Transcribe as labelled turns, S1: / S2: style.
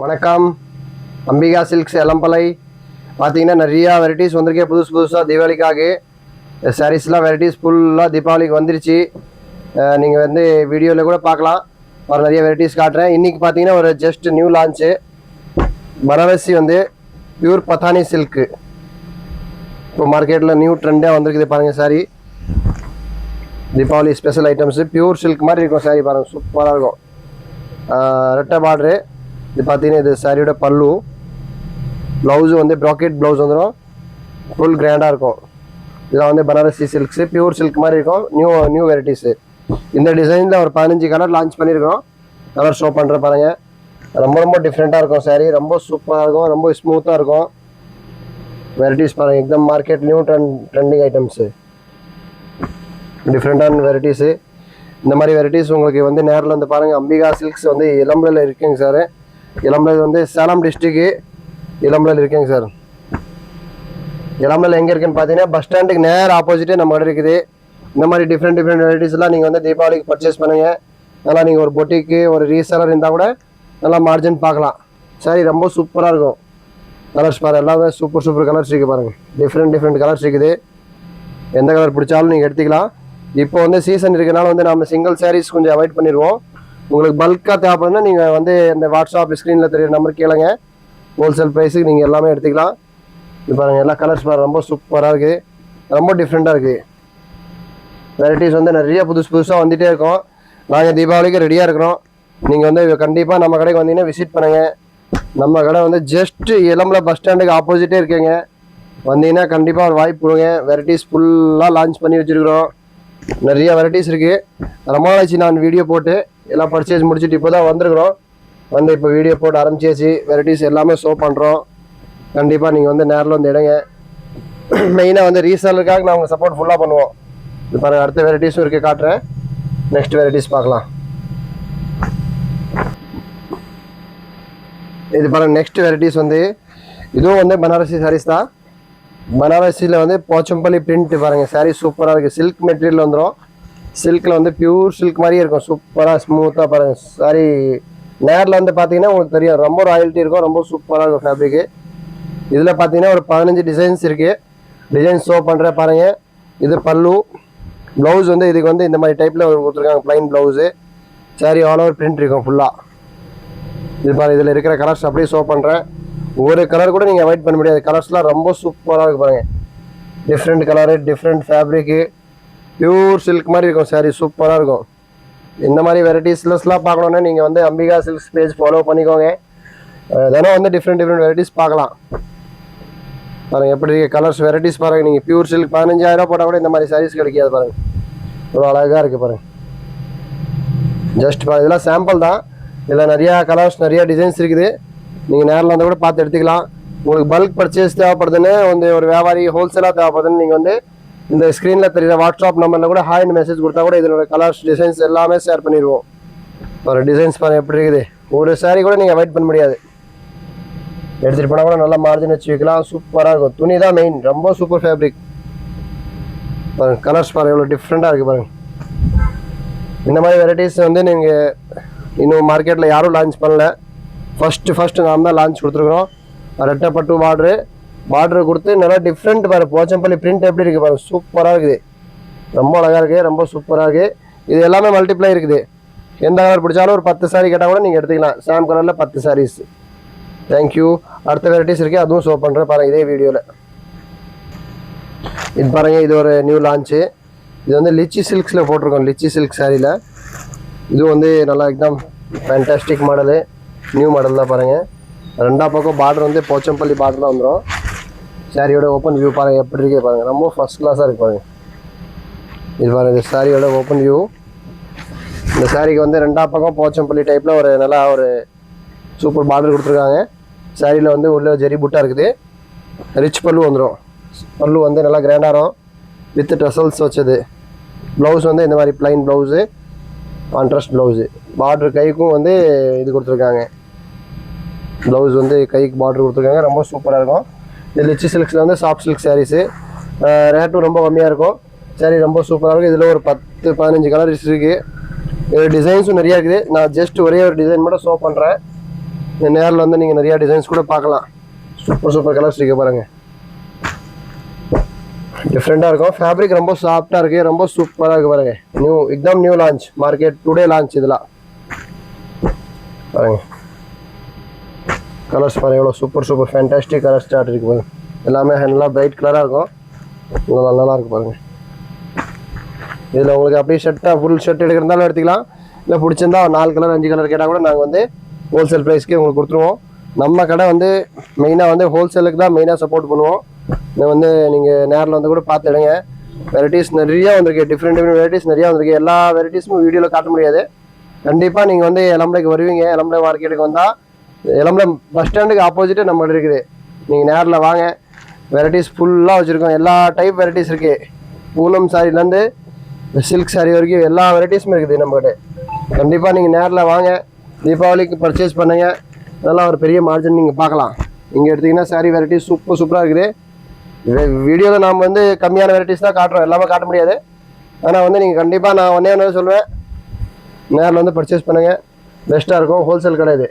S1: வணக்கம். அம்பிகா சில்க்ஸ் எலம்பலை பார்த்தீங்கன்னா நிறையா வெரைட்டிஸ் வந்திருக்கே புதுசாக தீபாவளிக்காக சாரீஸ்லாம் வெரைட்டிஸ் ஃபுல்லாக தீபாவளிக்கு வந்துருச்சு. நீங்கள் வந்து வீடியோவில் கூட பார்க்கலாம். ஒரு நிறைய வெரைட்டிஸ் காட்டுறேன். இன்றைக்கி பார்த்தீங்கன்னா ஒரு ஜஸ்ட் நியூ லான்ச்சு பனாரசி வந்து பியூர் பத்தானி சில்க்கு இப்போ மார்க்கெட்டில் நியூ ட்ரெண்டாக வந்திருக்குது பாருங்கள். Sari Deepavali special items pure silk மாதிரி இருக்கும். சாரீ பாருங்கள், சூப்பராக இருக்கும். ரெட்டை பார்டரு. இது பார்த்தீங்கன்னா இது சாரியோட பல்லு. ப்ளவுஸு வந்து ப்ராக்கெட் ப்ளவுஸ் வந்துடும். ஃபுல் கிராண்டாக இருக்கும். இதெல்லாம் வந்து பனாரசி சில்க்ஸு பியூர் சில்க் மாதிரி இருக்கும். New varieties. இந்த டிசைனில் ஒரு 15 கலர் லான்ச் பண்ணியிருக்கோம். கலர் ஷோ பண்ணுற பாருங்கள். ரொம்ப டிஃப்ரெண்ட்டாக இருக்கும். சாரீ ரொம்ப சூப்பராக இருக்கும். ரொம்ப ஸ்மூத்தாக இருக்கும். வெரைட்டிஸ் பாருங்கள், எக்தம் மார்க்கெட் நியூ ட்ரெண்டிங் ஐட்டம்ஸு, டிஃப்ரெண்ட்டான வெரைட்டிஸு. இந்த மாதிரி வெரைட்டிஸ் உங்களுக்கு வந்து நேரில் வந்து பாருங்கள். அம்பிகா சில்க்ஸ் வந்து இளம்பலையில் இருக்குங்க சார். இளம்பலை வந்து சேலம் டிஸ்ட்ரிக்கு இளம்பலையில் இருக்குங்க சார். இளம்பலையில் எங்கே இருக்குன்னு பார்த்தீங்கன்னா பஸ் ஸ்டாண்டுக்கு நேர் ஆப்போசிட்டே நம்ம கடை இருக்குது. இந்த மாதிரி டிஃப்ரெண்ட் வெரைட்டிஸ்லாம் நீங்கள் வந்து தீபாவளிக்கு பர்ச்சேஸ் பண்ணுங்கள். நல்லா நீங்கள் ஒரு பொட்டிக்கு ஒரு ரீசேலர் இருந்தால் கூட நல்லா மார்ஜின் பார்க்கலாம். சாரி ரொம்ப சூப்பராக இருக்கும். கலர்ஸ் பாருங்கள், எல்லாமே சூப்பர் கலர்ஸ் இருக்குது பாருங்கள். டிஃப்ரெண்ட் கலர்ஸ் இருக்குது. எந்த கலர் பிடிச்சாலும் நீங்கள் எடுத்துக்கலாம். இப்போ வந்து சீசன் இருக்கனால வந்து நம்ம சிங்கிள் சாரீஸ் கொஞ்சம் அவாய்ட் பண்ணிடுவோம். உங்களுக்கு பல்காக தேவைப்படுன்னா நீங்கள் வந்து இந்த வாட்ஸ்அப் ஸ்க்ரீனில் தெரியுற நம்பர் கேளுங்க. ஹோல்சேல் ப்ரைஸுக்கு நீங்கள் எல்லாமே எடுத்துக்கலாம். இது பாருங்கள், எல்லா கலர்ஸ் பாருங்கள், ரொம்ப சூப்பராக இருக்குது. ரொம்ப டிஃப்ரெண்ட்டாக இருக்குது. வெரைட்டிஸ் வந்து நிறைய புதுசாக வந்துகிட்டே இருக்கும். நாங்கள் தீபாவளிக்கு ரெடியாக இருக்கிறோம். நீங்கள் வந்து கண்டிப்பாக நம்ம கடைக்கு வந்தீங்கன்னா விசிட் பண்ணுங்கள். நம்ம கடை வந்து ஜஸ்ட்டு இளம்பலை பஸ் ஸ்டாண்டுக்கு ஆப்போசிட்டே இருக்குங்க. வந்தீங்கன்னா கண்டிப்பாக ஒரு வாய்ப்பு கொடுங்க. வெரைட்டிஸ் ஃபுல்லாக லான்ச் பண்ணி வச்சுருக்குறோம். நிறைய வெரைட்டிஸ் இருக்குது. ரொம்ப நாளாச்சு நான் வீடியோ போட்டு எல்லாம் பர்ச்சேஸ் முடிச்சுட்டு இப்போ தான் வந்துருக்குறோம். வந்து இப்போ வீடியோ போட்டு ஆரம்பிச்சாச்சு. வெரைட்டிஸ் எல்லாமே ஷோ பண்ணுறோம். கண்டிப்பாக நீங்கள் வந்து நேரில் வந்து எடுங்க. மெயினாக வந்து ரீசேலருக்காக நான் உங்கள் சப்போர்ட் ஃபுல்லாக பண்ணுவோம். இது பாருங்கள், அடுத்த வெரைட்டிஸும் இருக்குது, காட்டுறேன். நெக்ஸ்ட் வெரைட்டிஸ் பார்க்கலாம். இது பாருங்கள், நெக்ஸ்ட் வெரைட்டிஸ் வந்து இதுவும் வந்து பனாரசி சாரீஸ் தான். பனாரசியில் வந்து போச்சம்பள்ளி பிரிண்ட் பாருங்கள். சாரீ சூப்பராக இருக்குது. சில்க் மெட்டீரியல் வந்துடும். சில்கில் வந்து பியூர் சில்க் மாதிரியே இருக்கும். சூப்பராக ஸ்மூத்தாக பாருங்கள். சாரி நேரில் வந்து பார்த்தீங்கன்னா உங்களுக்கு தெரியும், ரொம்ப ராயல்ட்டி இருக்கும். ரொம்ப சூப்பராக இருக்கும் ஃபேப்ரிக்கு. இதில் பார்த்தீங்கன்னா ஒரு 15 டிசைன்ஸ் இருக்குது. டிசைன்ஸ் ஷோ பண்ணுற பாருங்கள். இது பல்லு. ப்ளவுஸ் வந்து இதுக்கு வந்து இந்த மாதிரி டைப்பில் கொடுத்துருக்காங்க, plain blouse. Sorry all over print இருக்கும் ஃபுல்லாக. இது பாருங்கள், இதில் இருக்கிற கலர்ஸ் அப்படியே ஷோ பண்ணுறேன். ஒரு கலர் கூட நீங்கள் அவாய்ட் பண்ண முடியாது. கலர்ஸ்லாம் ரொம்ப சூப்பராக இருக்குது பாருங்கள். Different colour, different fabric, pure silk மாதிரி இருக்கும். சாரி சூப்பராக இருக்கும். இந்த மாதிரி வெரைட்டிஸ்லாம் பார்க்கணுன்னா நீங்கள் வந்து அம்பிகா சில்க்ஸ் பேஜ் ஃபாலோ பண்ணிக்கோங்க. தினம் வந்து டிஃப்ரெண்ட் வெரைட்டிஸ் பார்க்கலாம். பாருங்கள் எப்படி இருக்குது கலர்ஸ், வெரைட்டிஸ் பாருங்கள். நீங்கள் பியூர் சில்க் 15,000 போட்டால் கூட இந்த மாதிரி சாரீஸ் கிடைக்காது பாருங்கள். ஒரு அழகாக இருக்குது பாருங்கள். ஜஸ்ட் பாருங்கள், இதெல்லாம் சாம்பிள் தான். இதில் நிறையா கலர்ஸ், நிறையா டிசைன்ஸ் இருக்குது. நீங்கள் நேரில் வந்து கூட பார்த்து எடுத்துக்கலாம். உங்களுக்கு பல்க் பர்ச்சேஸ் தேவைப்படுதுன்னு வந்து ஒரு வியாபாரி ஹோல்சேலாக தேவைப்படுதுன்னு நீங்கள் வந்து இந்த ஸ்க்ரீனில் தெரியுற வாட்ஸ்அப் நம்பரில் கூட ஹாய்னு மெசேஜ் கொடுத்தா கூட இதனோட கலர்ஸ், டிசைன்ஸ் எல்லாமே ஷேர் பண்ணிடுவோம். ஒரு டிசைன்ஸ் பாருங்கள் எப்படி இருக்குது. ஒரு சாரீ கூட நீங்கள் அவாய்ட் பண்ண முடியாது. எடுத்துகிட்டு போனால் கூட நல்லா மார்ஜின் வச்சு வைக்கலாம். சூப்பராக இருக்கும். துணி தான் மெயின். ரொம்ப சூப்பர் ஃபேப்ரிக் பாருங்கள். கலர்ஸ் பாருங்கள், எவ்வளோ டிஃப்ரெண்ட்டாக இருக்குது பாருங்கள். இந்த மாதிரி வெரைட்டிஸ் வந்து நீங்கள் இன்னும் மார்க்கெட்டில் யாரும் லான்ச் பண்ணல. ஃபஸ்ட்டு நாம் தான் லான்ச் கொடுத்துருக்குறோம். ரெட்டை பட்டு பார்டரு கொடுத்து நல்லா டிஃப்ரெண்ட் பாருங்கள். போச்சம்பள்ளி பிரிண்ட் எப்படி இருக்குது பாருங்கள். சூப்பராக இருக்குது. ரொம்ப அழகாக இருக்குது. ரொம்ப சூப்பராக இருக்குது. இது எல்லாமே மல்டிப்ளை இருக்குது. எந்த கலர் பிடிச்சாலும் ஒரு 10 சாரீ கேட்டால் கூட நீங்கள் எடுத்துக்கலாம். சாம் கலரில் 10 சாரீஸ். தேங்க்யூ. அடுத்த வெரைட்டிஸ் இருக்குது, அதுவும் ஷோ பண்ணுறேன் பாருங்கள் இதே வீடியோவில். இது பாருங்கள், இது ஒரு நியூ லான்ச்சு. இது வந்து லிச்சி சில்க்ஸில் போட்டிருக்கோம். லிச்சி சில்க் சாரியில் இது வந்து நல்லா எக்தம் ஃபேன்டாஸ்டிக் மாடலு. நியூ மாடல் தான் பாருங்கள். ரெண்டாம் பக்கம் பார்டர் வந்து போச்சம்பள்ளி பார்டர் தான் வந்துடும். சாரியோட ஓப்பன் வியூ பாருங்கள் எப்படி இருக்கே பாருங்கள். ரொம்ப ஃபஸ்ட் கிளாஸாக இருக்குது பாருங்கள். இது பாருங்கள், இந்த சாரியோட ஓப்பன் வியூ. இந்த சாரிக்கு வந்து ரெண்டாம் பக்கம் போச்சம்பள்ளி டைப்பில் ஒரு நல்லா ஒரு சூப்பர் பார்டர் கொடுத்துருக்காங்க. சாரியில் வந்து உள்ள ஜெரி புட்டா இருக்குது. ரிச் பல்லு வந்துடும். பல்லு வந்து நல்லா கிராண்டாக இருக்கும் வித் டசல்ஸ் வச்சது. ப்ளவுஸ் வந்து இந்த மாதிரி plain blouse, contrast blouse. Border கைக்கும் வந்து இது கொடுத்துருக்காங்க. ப்ளவுஸ் வந்து கைக்கு பார்டர் கொடுத்துருக்காங்க. ரொம்ப சூப்பராக இருக்கும். இது லிச்சி சில்க்ஸில் வந்து சாஃப்ட் சில்க் சாரீஸு. ரேட்டும் ரொம்ப கம்மியாக இருக்கும். சாரி ரொம்ப சூப்பராக இருக்கும். இதில் ஒரு 10-15 கலர்ஸ் இருக்குது. டிசைன்ஸும் நிறையா இருக்குது. நான் ஜஸ்ட் ஒரே ஒரு டிசைன் மட்டும் ஷோ பண்ணுறேன். நேரில் வந்து நீங்கள் நிறையா டிசைன்ஸ் கூட பார்க்கலாம். சூப்பர் கலர்ஸ் இருக்கு பாருங்க, டிஃப்ரெண்ட்டாக இருக்கும். ஃபேப்ரிக் ரொம்ப சாஃப்டாக இருக்குது, ரொம்ப சூப்பராக இருக்குது பாருங்க. எக்தம் new launch, market today launch. இதெல்லாம் பாருங்க, கலர்ஸ் பாருங்க எவ்வளோ சூப்பர் ஃபேண்டாஸ்டிக் கலர் ஸ்டார்ட் இருக்குது பாருங்க. எல்லாமே நல்லா பிரைட் கலராக இருக்கும், நல்லா இருக்குது பாருங்க. இதில் உங்களுக்கு அப்படியே ஷர்ட்டாக ஃபுல் ஷர்ட் எடுக்கிறதாலும் எடுத்துக்கலாம், இல்லை பிடிச்சிருந்தா 4 கலர் 5 கலர் கேட்டால் கூட நாங்கள் வந்து ஹோல்சேல் ப்ரைஸ்க்கு உங்களுக்கு கொடுத்துருவோம். நம்ம கடை வந்து மெயினாக வந்து ஹோல்சேலுக்கு தான் மெயினாக சப்போர்ட் பண்ணுவோம். இதை வந்து நீங்கள் நேரில் வந்து கூட பார்த்து எடுங்க. வெரைட்டிஸ் நிறையா வந்திருக்கு, டிஃப்ரெண்ட் வெரைட்டிஸ் நிறையா வந்திருக்கு. எல்லா வெரைட்டிஸும் வீடியோவில் காட்ட முடியாது. கண்டிப்பாக நீங்கள் வந்து எலம்பலைக்கு வருவீங்க, எலம்பலை மார்க்கெட்டுக்கு வந்தால் எலம்பலை பஸ் ஸ்டாண்டுக்கு ஆப்போசிட்டே நம்ம இருக்குது. நீங்கள் நேரில் வாங்க, வெரைட்டிஸ் ஃபுல்லாக வச்சுருக்கோம். எல்லா டைப் வெரைட்டிஸ் இருக்குது, பூனம் சாரிலேருந்து சில்க் சாரி வரைக்கும் எல்லா வெரைட்டிஸும் இருக்குது நம்மகிட்ட. கண்டிப்பாக நீங்கள் நேரில் வாங்க, தீபாவளிக்கு பர்ச்சேஸ் பண்ணுங்க. அதெல்லாம் ஒரு பெரிய மார்ஜின் நீங்கள் பார்க்கலாம். இங்கே எடுத்திங்கன்னா சாரி வெரைட்டிஸ் சூப்பராக இருக்குது. வீடியோவில் நாம் வந்து கம்மியான வெரைட்டிஸ் தான் காட்டுறோம், எல்லாமே காட்ட முடியாது. ஆனால் வந்து நீங்கள் கண்டிப்பாக நான் ஒன்றே சொல்லுவேன், நேரில் வந்து பர்ச்சேஸ் பண்ணுங்கள், பெஸ்ட்டாக இருக்கும். ஹோல்சேல் கடை இது.